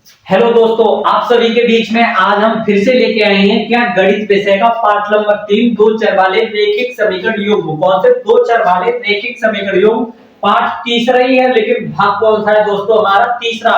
Hello दोस्तों, आप सभी के बीच में आज हम फिर से लेके आए हैं क्या गणित विषय का पाठ नंबर 3 दो चर वाले रैखिक समीकरण योग। कौन से दो चर वाले रैखिक समीकरण योग? पाठ तीसरा ही है, लेकिन भाग कौन सा है दोस्तों? हमारा तीसरा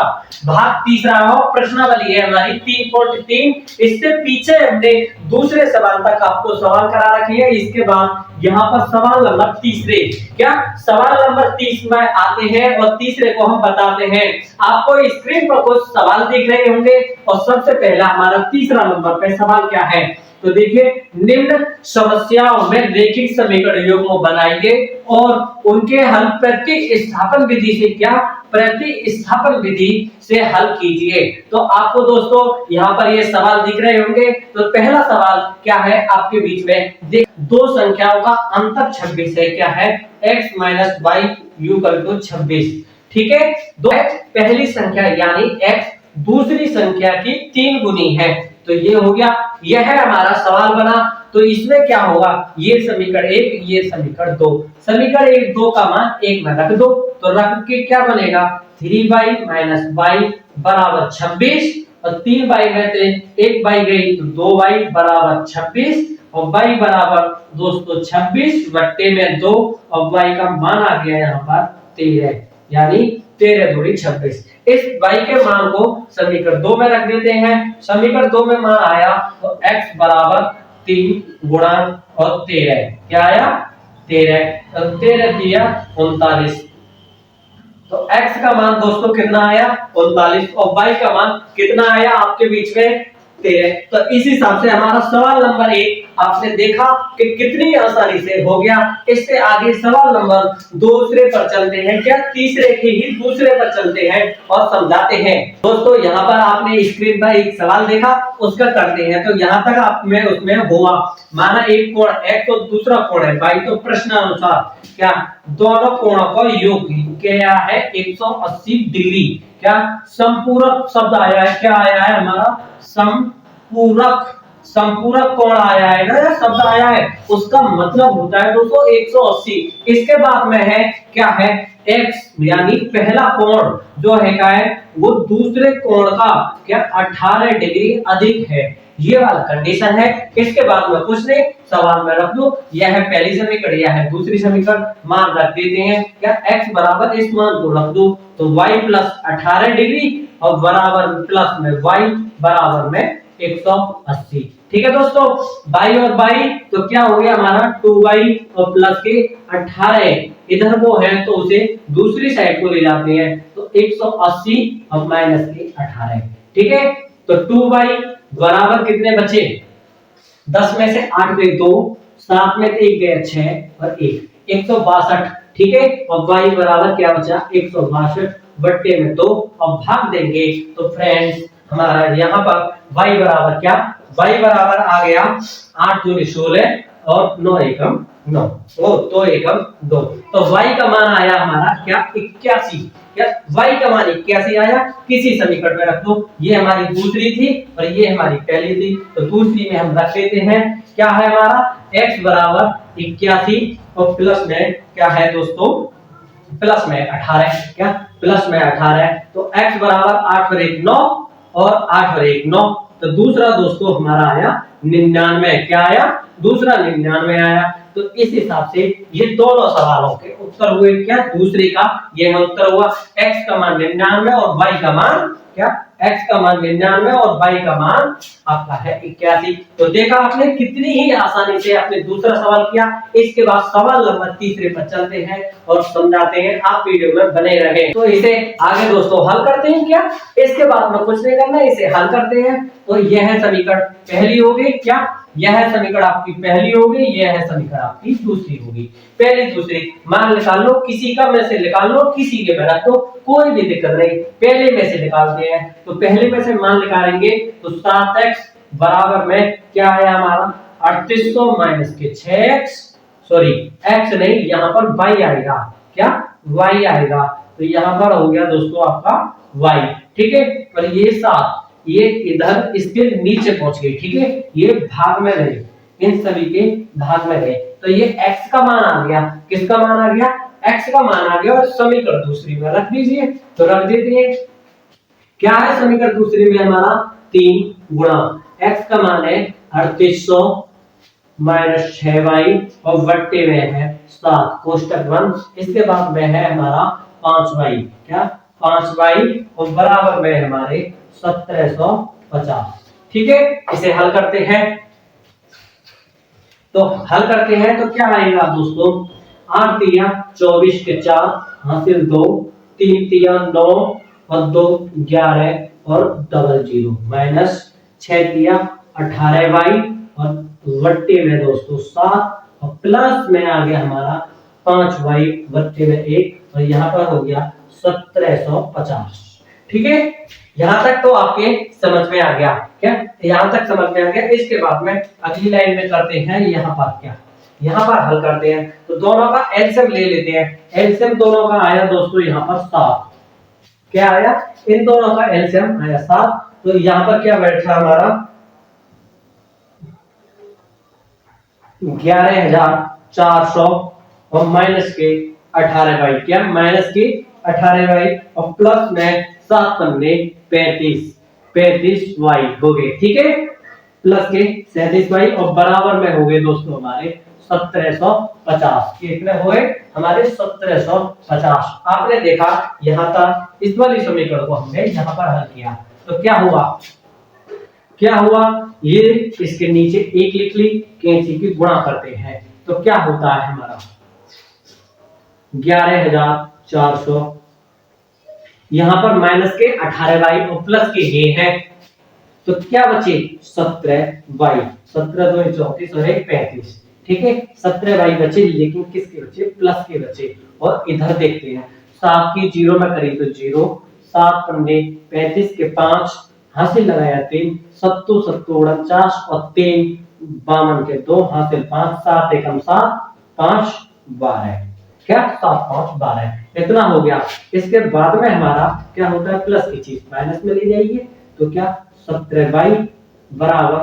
भाग, तीसरा हो प्रश्नावली है हमारी 3.3। इससे पीछे हमने दूसरे सवाल तक आपको सवाल करा रखे हैं। इसके बाद यहाँ पर सवाल नंबर तीसरे, क्या सवाल नंबर 30 में आते हैं और तीसरे को हम बताते हैं। आपको स्क्रीन पर कुछ सवाल दिख रहे होंगे और सबसे पहला हमारा तीसरा नंबर पे सवाल क्या है तो देखिए, निम्न समस्याओं में रैखिक समीकरण युग्म बनाइए और उनके हल प्रतिस्थापन विधि से क्या प्रतिस्थापन विधि से हल कीजिए। तो आपको दोस्तों यहाँ पर ये सवाल दिख रहे होंगे। तो पहला सवाल क्या है आपके बीच में, दो संख्याओं का अंतर 26 है। क्या है? x - y = 26। ठीक है, दो पहली संख्या यानी x दूसरी संख्या की 3 गुनी है। तो ये हो गया, यह है हमारा सवाल बना। तो इसमें क्या होगा, ये समीकरण 1 ये समीकरण 2, समीकरण 1 2 का मान 1 में रख दो। तो रख के क्या बनेगा, 3y - y = 26 और 3y में से 1y गई तो 2y = 26 और y बराबर दोस्तों 26 बट्टे में 2 और y का मान आ गया यहाँ पर 13, यानी 13 दूनी 26। इस y के मान को समीकरण 2 में रख देते हैं। समीकरण 2 में मान आया तो x बराबर 3 गुणा और 13, क्या आया 13 और 13 दिया 39। तो x का मान दोस्तों कितना आया 39 और y का मान कितना आया आपके बीच में 13। तो इस हिसाब से हमारा सवाल नंबर 1 आपने देखा कि कितनी आसानी से हो गया। इससे आगे सवाल नंबर दूसरे पर चलते हैं, क्या तीसरे के ही दूसरे पर चलते हैं और समझाते हैं। दोस्तों यहाँ पर आपने स्क्रीन पर एक सवाल देखा, उसका करते हैं। तो यहाँ तक आप में उसमें हुआ, माना एक कोण x और दूसरा कोण है y। तो प्रश्नानुसार क्या दोनों कोणों का योग क्या है 180 डिग्री। क्या संपूरक शब्द आया है, क्या आया है हमारा संपूरक, संपूरक कोण आया है ना, शब्द आया है, उसका मतलब होता है दोस्तों 180। इसके बाद में है क्या है x यानी पहला कोण जो है क्या है वो दूसरे कोण का क्या 18 डिग्री अधिक है, ये वाला कंडीशन है। इसके बाद में कुछ नहीं, सवाल में रख दो, यह है पहली समीकरण, यह है दूसरी समीकरण, मान रख देते हैं। क्या x बराबर इस मान को रख दो तो y + 18 डिग्री और बराबर प्लस में y बराबर में 180। ठीक है दोस्तों, y और y तो क्या हो गया हमारा 2y और प्लस के 18 इधर वो है तो उसे दूसरी साइड को ले जाते हैं तो 180 और माइनस के 18। ठीक है, तो 2y बराबर कितने बचे, 10 में से 8 गए 2, 7 में से 1 गया 6 और 1 162। ठीक है, और y बराबर क्या बचा 162 बट्टे में 2 और भाग देंगे तो फ्रेंड्स हमारा यहाँ पर y बराबर क्या, y बराबर आ गया 8 दूनी 16 और 9 एकम 9 ओ 2 एकम 2। तो y का मान आया हमारा क्या 81। क्या y का मान 81 आया। किसी समीकरण में रख दो, ये हमारी दूसरी थी और ये हमारी पहली थी, तो दूसरी में हम रख देते हैं। क्या है हमारा x बराबर 81 और प्लस में क्या है दोस्तों प्लस में 18, क्या प्लस में 18। तो x बराबर 8 और 1 9 और 8 और 1 9। तो दूसरा दोस्तों हमारा आया 99। क्या आया, दूसरा 99 आया। तो इस हिसाब से ये दोनों सवालों के उत्तर हुए क्या, दूसरे का ये उत्तर हुआ। x का मान 99 और y का मान क्या, x का मान 99 और y का मान आपका है 81। तो देखा आपने कितनी ही आसानी से आपने दूसरा सवाल किया। इसके बाद सवाल नंबर तीसरे पर चलते हैं और समझाते हैं, आप वीडियो में बने रहे। तो इसे आगे दोस्तों हल करते हैं। क्या इसके बाद में कुछ नहीं करना, इसे हल करते हैं। तो यह है समीकरण पहली हो गई, क्या यह है समीकरण आपकी पहली होगी, यह है समीकरण आपकी दूसरी होगी। पहली दूसरी मान निकाल लो, किसी का में से निकाल लो, किसी के में रख दो, कोई भी दिक्कत नहीं। पहले में से निकालते हैं, तो पहले में से मान निकालेंगे तो 7x बराबर में क्या आया हमारा 3800 माइनस के 6x, सॉरी x नहीं यहाँ पर y आएगा, क्या y आएगा। तो यहाँ पर हो गया दोस्तों आपका y। ठीक है, और ये 7 ये इधर इसके नीचे पहुंच गई। ठीक है, ये भाग में गए, इन सभी के भाग में गए। तो ये x का मान आ गया, किसका मान आ गया x का मान आ गया और समीकरण दूसरी में रख दीजिए। तो रख देते हैं क्या है समीकरण दूसरे में हमारा 3 गुणा x का मान है 3800 माइनस 6y और बट्टे में है 7 कोष्टक 1। इसके बाद में है हमारा 5y, क्या 5y और बराबर में हमारे 1750। ठीक है, इसे हल करते हैं। तो हल करते हैं तो क्या आएगा दोस्तों, 8 तिया 24 के 4 हासिल 2, 3 तिया 9 और 2 11 और डबल 0 माइनस 6 तिया 18y और बट्टे में दोस्तों 7 और प्लस में आ गया हमारा 5y बट्टे में 1 और यहाँ पर हो गया 1750। ठीक है, यहां तक तो आपके समझ में आ गया क्या, यहां तक समझ में आ गया। इसके बाद में अगली लाइन में करते हैं यहाँ पर क्या, यहाँ पर हल करते हैं तो दोनों का एलसीएम ले लेते हैं। एलसीएम दोनों का आया दोस्तों यहाँ पर 7, क्या आया, इन दोनों का एलसीएम आया 7। तो यहाँ पर क्या बैठा हमारा 11400 और माइनस के 18y, क्या माइनस के 18y और प्लस में 7 पन्ने 35y हो गए। ठीक है, प्लस के 37y और बराबर में हो गए दोस्तों हमारे 1750। कितने हुए हमारे 1750। आपने देखा यहाँ तक इस वाली समीकरण को हमने यहाँ पर हल किया तो क्या हुआ, क्या हुआ, ये इसके नीचे एक लिख ली, कैंची की गुणा करते हैं तो क्या होता है हमारा 11400, यहां पर माइनस के 18y और प्लस के ये है तो क्या बचे 17y, 17 2 34 और 1 35। ठीक है, 17y बचे, लेकिन किसके बचे, प्लस के बचे। और इधर देखते हैं 7 की 0 में करी तो 0, 7 पन्ने 35 के 5 हासिल लगाया 3, 7 7 49 और 3 52 के 2 हासिल 5, 7 एकम 7 5 12, क्या 7 5 12 इतना हो गया। इसके बाद में हमारा क्या होता है, प्लस की चीज माइनस में ले जाइए तो क्या 17y बराबर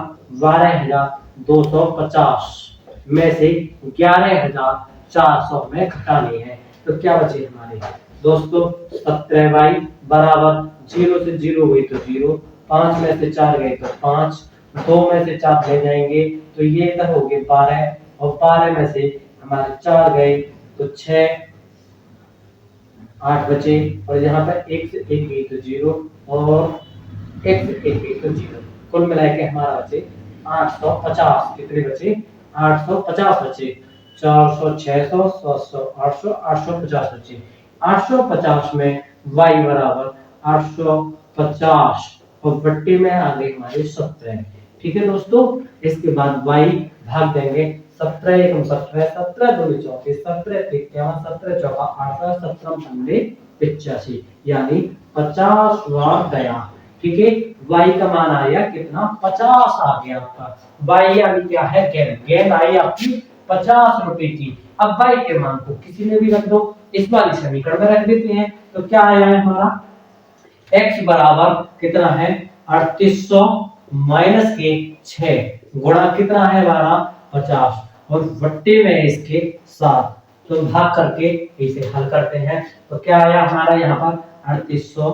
12250 में से 11400 में घटाने हैं तो क्या बचे हमारे दोस्तों 17y बराबर 0 से 0 हुई तो 0, 5 में से 4 गए तो 5, 2 में से 4 ले जाएंगे तो ये इधर हो गए 12 और 12 में से हमारे 4 गए तो 6 8 बचे और यहाँ पर 1 से 1 गई तो 0 और 1 से 1 गई तो 0। कुल मिला के हमारा बचे 850। कितने बचे 850 बचे, 400 600 700 800 850 बचे। 850 में y बराबर 850 और बट्टे में आ गए हमारे 17। ठीक है दोस्तों, इसके बाद y भाग देंगे 17 एकम 17 17 2 34 17 51 17 चौका 8 17 पन्ने 85 यानी 50 बार गया। ठीक है, y का मान आया कितना 50 आ गया आपका। y यानी क्या है गेंद, गेंद आई आपकी 50 रुपए की। अब y के मान को किसी में भी रख दो, इस वाली समीकरण में रख देते हैं तो क्या आया है हमारा x बराबर कितना है 3800 माइनस के 6 गुणा कितना है हमारा 50 और बट्टे में इसके 7। तो भाग करके इसे हल करते हैं तो क्या आया हमारा यहाँ पर 3800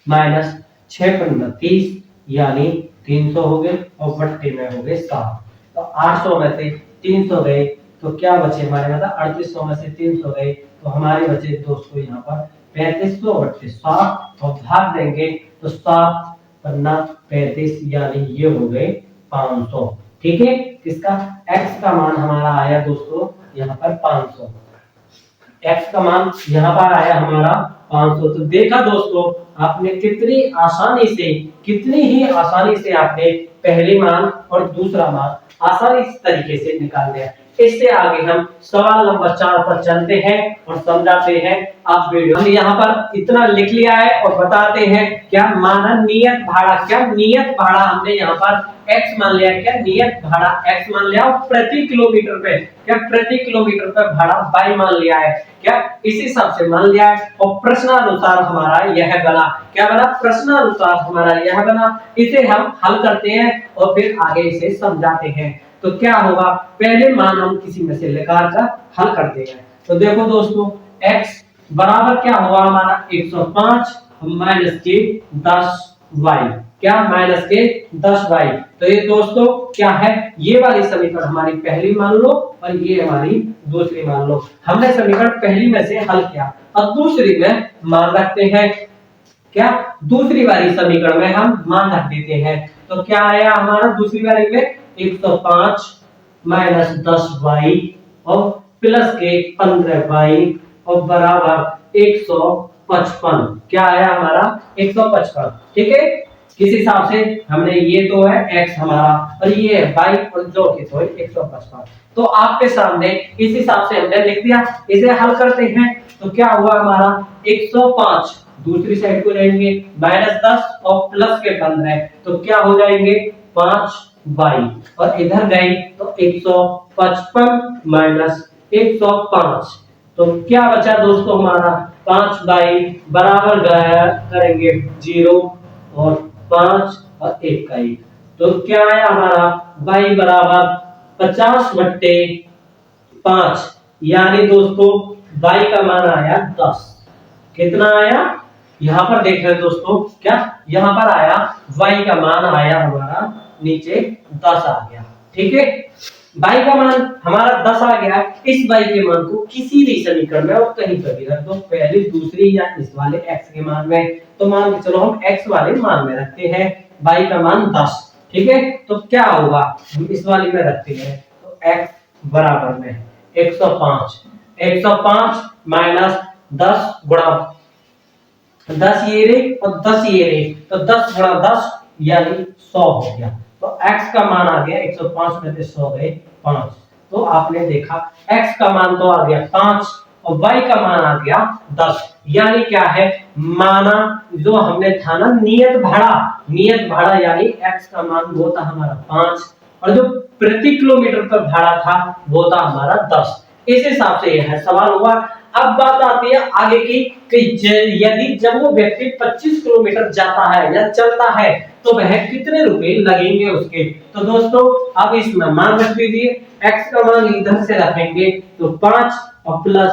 माइनस 6 पंद्रह 30 यानी 300 हो गए और बट्टे में हो गए 7। तो 800 में से 300 गए तो क्या बचे हमारे मतलब 3800 में से 300 गए तो हमारे बचे दोस्तों यहाँ पर 3500 बट्टे 7 और भाग देंगे तो 7 पन्ना 35 यानी ये हो गए 500। ठीक है, किसका x का मान हमारा आया दोस्तों यहाँ पर 500, x का मान यहाँ पर आया हमारा 500। तो देखा दोस्तों आपने कितनी ही आसानी से आपने पहले मान और दूसरा मान आसानी तरीके से निकाल दिया। इससे आगे हम सवाल नंबर 4 पर चलते हैं और समझाते हैं। आप वीडियो हम यहाँ पर इतना लिख लिया है और बताते हैं क्या माना नियत भाड़ा, क्या नियत भाड़ा हमने यहाँ पर x मान लिया, क्या नियत भाड़ा x मान लिया और प्रति किलोमीटर पे क्या प्रति किलोमीटर पे भाड़ा y मान लिया है, क्या इसी हिसाब से मान लिया है। और प्रश्नानुसार हमारा यह बना, क्या बना प्रश्नानुसार हमारा यह बना। इसे हम हल करते हैं और फिर आगे इसे समझाते हैं। तो क्या होगा पहले मान हम किसी में से निकाल कर हल करते हैं। तो देखो दोस्तों x बराबर क्या होगा हमारा 105 माइनस के 10y, क्या माइनस के 10y। तो ये दोस्तों क्या है, ये वाली समीकरण हमारी पहली मान लो और ये हमारी दूसरी मान लो। हमने समीकरण पहली में से हल किया और दूसरी में मान रखते हैं, क्या दूसरी वाली समीकरण में हम मान रख देते हैं। तो क्या आया हमारा दूसरी वाली में 105 माइनस 10y और प्लस के 15y और बराबर 155। क्या आया हमारा 155। ठीक है, किस हिसाब से हमने, ये तो है x हमारा और ये है y और जो कि तो 155। तो आपके सामने इस हिसाब से हमने लिख दिया। इसे हल करते हैं तो क्या हुआ हमारा 105 दूसरी साइड को लेंगे -10 और प्लस के 15, तो क्या हो जाएंगे 5y और इधर गए तो 155 माइनस 105। तो क्या बचा दोस्तों हमारा 5y बराबर करेंगे 0 और 5 और 1 का 1। तो क्या आया हमारा y बराबर 50/5, यानी दोस्तों y का मान आया 10। कितना आया, यहां पर देख रहे हैं दोस्तों, क्या यहां पर आया y का मान आया हमारा नीचे 10 आ गया। ठीक है, y का मान हमारा 10 आ गया। इस y के मान को किसी भी समीकरण में और कहीं पर भी रख दो, पहली दूसरी या इस वाले x के मान में। तो मान के चलो हम x वाले मान में रखते हैं y का मान 10। ठीक है, तो क्या होगा, हम इस वाली में रखते हैं तो x बराबर में 105 माइनस 10 गुणा 10 ये रे और 10 ये रे, तो 10 गुणा 10 यानी 100 हो गया। तो x का मान आ गया 105 में से 100 गए 5। तो आपने देखा x का मान तो आ गया 5 और y का मान आ गया 10, यानी क्या है, माना जो हमने था ना नियत भाड़ा यानी x का मान वो था हमारा 5 और जो प्रति किलोमीटर पर भाड़ा था वो था हमारा 10। इस हिसाब से यह सवाल हुआ। अब बात आती है आगे की कि यदि जब वो व्यक्ति 25 किलोमीटर जाता है या चलता है तो वह कितने रुपए लगेंगे उसके। तो दोस्तों अब इसमें मान रख दीजिए, x का मान इधर से रखेंगे तो 5 और प्लस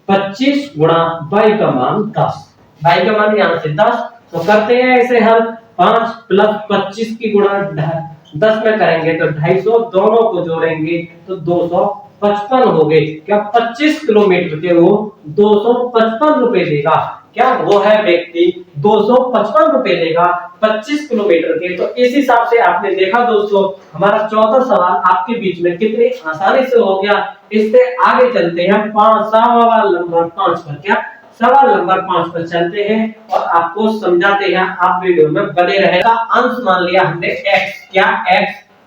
25 गुणा y का मान 10, y का मान यहाँ से 10। तो करते हैं इसे हल, 5 प्लस 25 की गुणा 10 में करेंगे तो 250, दोनों को जोड़ेंगे तो 255 हो गए। क्या 25 किलोमीटर के वो 255 रुपए देगा, क्या वो है व्यक्ति 255 रुपए देगा 25 किलोमीटर के। तो इस हिसाब से आपने देखा दोस्तों हमारा 14 सवाल आपके बीच में कितने आसानी से हो गया। इससे आगे चलते हैं सवाल नंबर 5 पर। क्या सवाल नंबर 5 पर चलते हैं और आपको समझाते हैं, आप वीडियो में बने रहेगा। अंश मान लिया हमने x, क्या x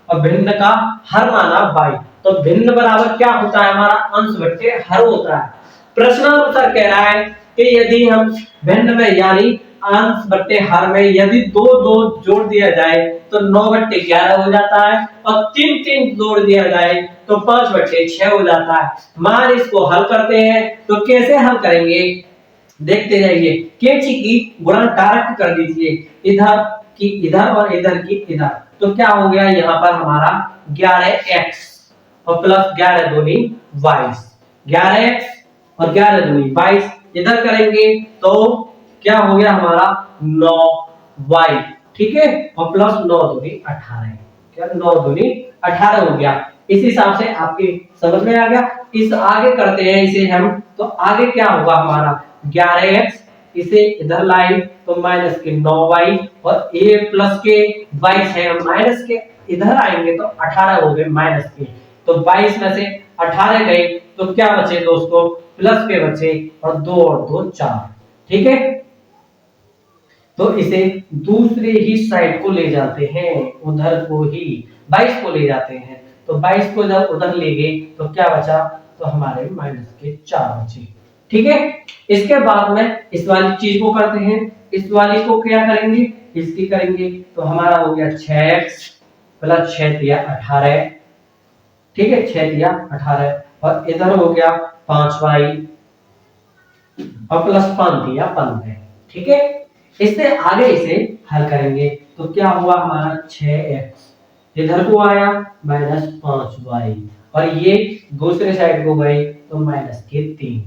और भिन्न का हर माना y। तो भिन्न बराबर क्या होता है हमारा अंश बट्टे हर होता है। प्रश्नानुसार कह रहा है कि यदि हम भिन्न में यानी अंश बट्टे हर में यदि 2 2 जोड़ दिया जाए तो 9/11 हो जाता है और 3 3 जोड़ दिया जाए तो 5/6 हो जाता है। मान इसको हल करते हैं तो कैसे हल करेंगे देखते जाइए। कैंची की गुणा डायरेक्ट कर दीजिए, इधर की इधर और इधर की इधर, तो क्या हो गया यहाँ पर हमारा 11x और प्लस 11 दूनी 22, 11x और 11 दूनी 22 इधर करेंगे तो क्या हो गया हमारा 9y। ठीक है, और प्लस 9 दूनी 18, क्या 9 दूनी 18 हो गया। इस हिसाब से आपके समझ में आ गया। इस आगे करते हैं इसे हम, तो आगे क्या होगा हमारा 11x, इसे इधर लाए तो माइनस के 9y और a प्लस के 22 है, माइनस के इधर आएंगे तो 18 हो गए माइनस के, तो 22 में से 18 गए तो क्या बचे दोस्तों प्लस के बचे और 2 और 2 4। ठीक है, तो इसे दूसरे ही साइड को ले जाते हैं, उधर को ही 22 को ले जाते हैं। तो 22 को जब उधर ले गए तो क्या बचा, तो हमारे माइनस के 4 बचे। ठीक है, इसके बाद में इस वाली चीज को करते हैं, इस वाली को क्या करेंगे इसकी करेंगे तो हमारा हो गया 6x प्लस 6 दिया 18। ठीक है, 6 दिया 18 और इधर हो गया 5y और प्लस 5 दिया 15। ठीक है, इससे आगे इसे हल करेंगे तो क्या हुआ हमारा 6x इधर को आया माइनस 5y और ये दूसरे साइड को गए तो माइनस के 3।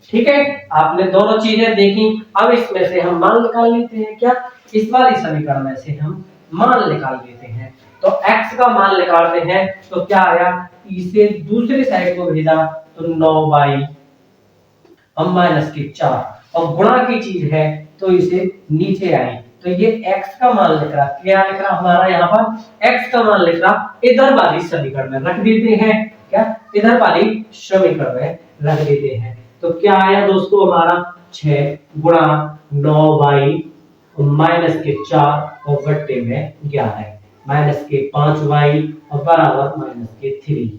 ठीक है, आपने दोनों चीजें देखी। अब इसमें से हम मान निकाल लेते हैं। क्या इस वाली समीकरण में से हम मान निकाल लेते हैं। तो x का मान निकालते हैं तो क्या आया, इसे दूसरी साइड को भेजा तो 9 और माइनस के 4 और गुणा की चीज है तो इसे नीचे आई तो ये x का मान लिख रहा, क्या लिख रहा हमारा यहाँ पर x का मान लिख रहा, इधर वाली समीकरण में रख देते हैं। क्या इधर वाली समीकरण में रख देते हैं तो क्या आया दोस्तों हमारा 6 गुणा 9 और माइनस के 4 और बट्टे में 11 माइनस के 5 और बराबर माइनस के 3।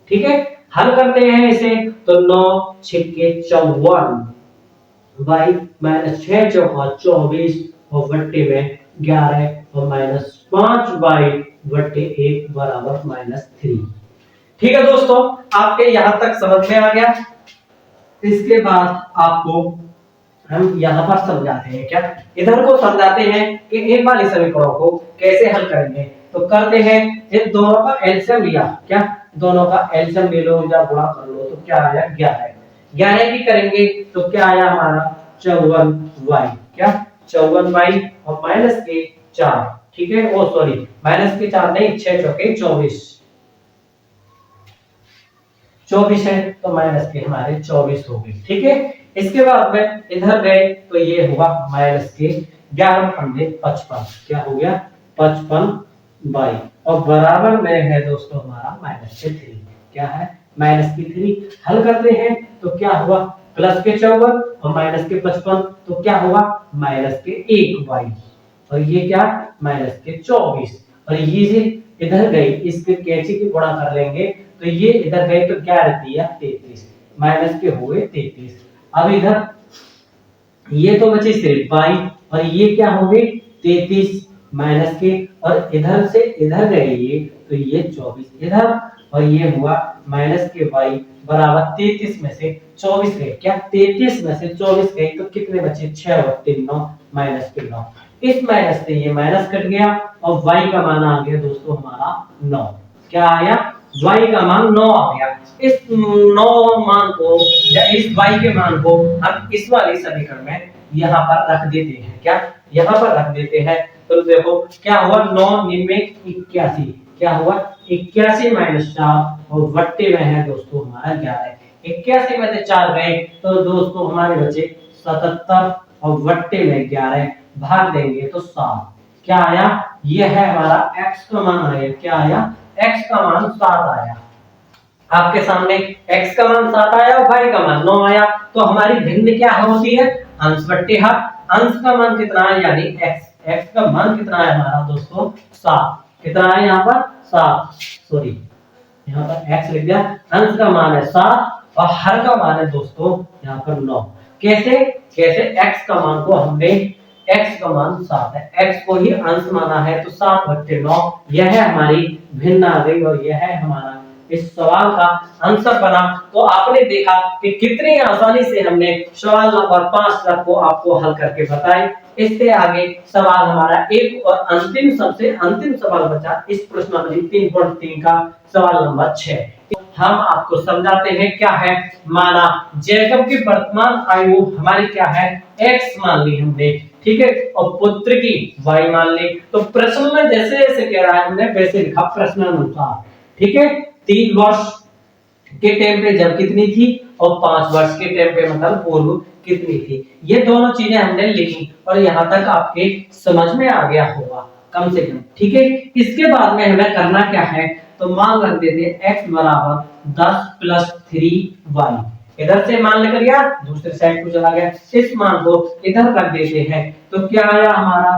ठीक है, हल करते हैं इसे तो 9 छिक्के 54 y माइनस 6 चौका 24 और बट्टे में 11 और माइनस 5y बट्टे 1 बराबर माइनस 3। ठीक है दोस्तों, आपके यहां तक समझ में आ गया। इसके बाद आपको हम यहाँ पर समझाते हैं। क्या इधर को समझाते हैं कि इन वाली समीकरणों को कैसे हल करेंगे। तो करते हैं, इन दोनों का एलसीएम लिया, क्या दोनों का एलसीएम ले लो या गुणा कर लो तो क्या आया 11 की करेंगे तो क्या आया हमारा 54y, क्या 54y और माइनस के 4। ठीक है, ओ सॉरी माइनस के 4 नहीं, 6 चौके 24 है तो माइनस के हमारे 24 हो गए। ठीक है, इसके बाद में इधर गए तो ये होगा माइनस के 11 पंजे 55, क्या हो गया 55y और बराबर में है दोस्तों हमारा माइनस के 3, क्या है माइनस के 3। हल करते हैं तो क्या हुआ प्लस के 54 और माइनस के 55 तो क्या हुआ माइनस के 1y और ये क्या माइनस के 24 और ये इधर गए इसके कैंची की गुणा कर लेंगे तो ये इधर गए तो क्या रहती है 33 माइनस के हुए 33। अब इधर ये तो बचे सिर्फ y और ये क्या हो गए 33 माइनस के और इधर से इधर गए ये तो ये 24 इधर और ये हुआ माइनस के y बराबर 33 में से 24 गए, क्या 33 में से 24 गए तो कितने बचे 6 और 3 9 माइनस के 9। इस माइनस से ये माइनस कट गया और y का मान आ गया दोस्तों हमारा 9, क्या आया y का मान 9 आ गया। इस 9 मान को या इस y के मान को हम इस वाली समीकरण में यहाँ पर रख देते हैं। क्या यहाँ पर रख देते हैं तो देखो क्या हुआ 9 9 81, क्या हुआ 81 माइनस 4 और बट्टे में है दोस्तों हमारा 11। 81 में से 4 गए तो दोस्तों हमारे बचे 77 और बट्टे में 11 भाग देंगे तो 7, क्या आया ये है हमारा x का मान आया, क्या आया x का मान 7 आया। आपके सामने x का मान 7 आया और y का मान 9 आया तो हमारी भिन्न क्या होती है अंश बट्टे हर। अंश का मान कितना है यानी x का मान कितना है हमारा दोस्तों 7, कितना है यहाँ पर 7, सॉरी यहाँ पर x लिख दिया। अंश का मान है 7 और हर का मान है दोस्तों यहाँ पर 9। कैसे कैसे x का मान को हमने x का मान 7 है, x को ही अंश माना है तो 7 बट्टे 9 यह है हमारी भिन्न आ गई और यह है हमारा इस सवाल का आंसर बना। तो आपने देखा कि कितनी आसानी से हमने सवाल नंबर 5 तक को आपको हल करके बताए। इससे आगे सवाल हमारा एक और अंतिम सबसे अंतिम सवाल बचा इस प्रश्नावली 3.3 का सवाल नंबर 6। हम आपको समझाते हैं क्या है। माना जैकब की वर्तमान आयु हमारी क्या है x मान ली हमने, ठीक है, और पुत्र की y मान ली। तो प्रश्न में जैसे जैसे कह रहा है हमने वैसे लिखा प्रश्नानुसार। ठीक है, 3 वर्ष के टाइम पे जब कितनी थी और 5 वर्ष के टाइम पे मतलब पूर्व कितनी थी, ये दोनों चीजें हमने लिखी और यहाँ तक आपके समझ में आ गया होगा कम से कम। ठीक है, इसके बाद में हमें करना क्या है तो मान रख देते x बराबर 10 प्लस 3y। इधर से मान लेकर गया दूसरी साइड को चला गया, इस मान को इधर रख देते हैं तो क्या आया हमारा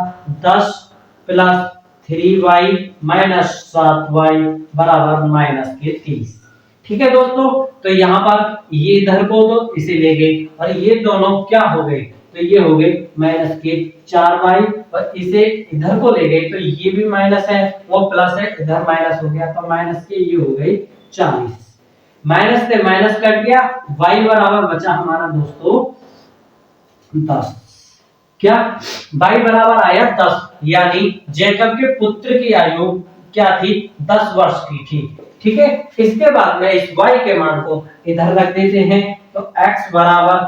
10 प्लस 3y माइनस 7y बराबर माइनस के 30। ठीक है दोस्तों, तो यहाँ पर ये इधर को तो इसे ले गए और ये दोनों क्या हो गए तो ये हो गए माइनस के 4y और इसे इधर को ले गए तो ये भी माइनस है वो प्लस है, इधर माइनस हो गया तो माइनस के ये हो गई 40। माइनस से माइनस कट गया, y बराबर बचा हमारा दोस्तों 10। क्या y बराबर आया 10 यानी जैकब के पुत्र की आयु क्या थी 10 वर्ष की थी। ठीक है। इसके बाद में इस y के मान को इधर रख देते हैं, तो x बराबर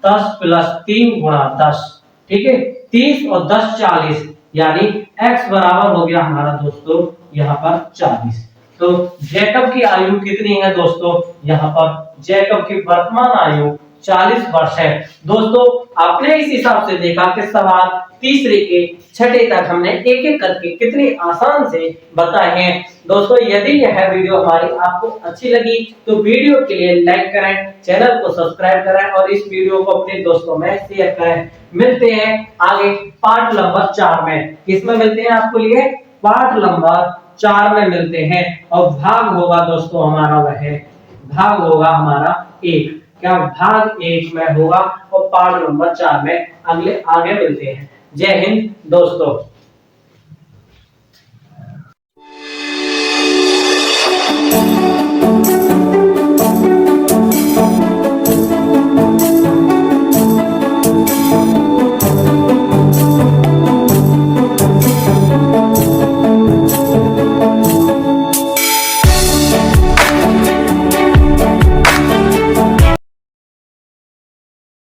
10 प्लस 3 गुणा 10, ठीक है। 30 और 10 40, यानी x बराबर हो गया हमारा दोस्तों यहाँ पर 40। तो जैकब की आयु कितनी है दोस्तों, यहाँ पर जैकब की वर्तमान आयु 40 वर्ष है। दोस्तों आपने इस हिसाब से देखा कि सवाल तीसरे के छठे तक हमने एक एक करके कितनी आसान से बताए हैं। दोस्तों यदि यह वीडियो हमारी आपको अच्छी लगी तो वीडियो के लिए लाइक करें, चैनल को सब्सक्राइब करें और इस वीडियो को अपने दोस्तों में शेयर करें। मिलते हैं आगे पार्ट नंबर 4 में। किसमें मिलते हैं आपको लिए, पार्ट नंबर 4 में मिलते हैं। और भाग होगा दोस्तों हमारा, वह भाग होगा हमारा 1, क्या भाग 1 में होगा और पार्ट नंबर 4 में अगले आगे मिलते हैं। जय हिंद दोस्तों।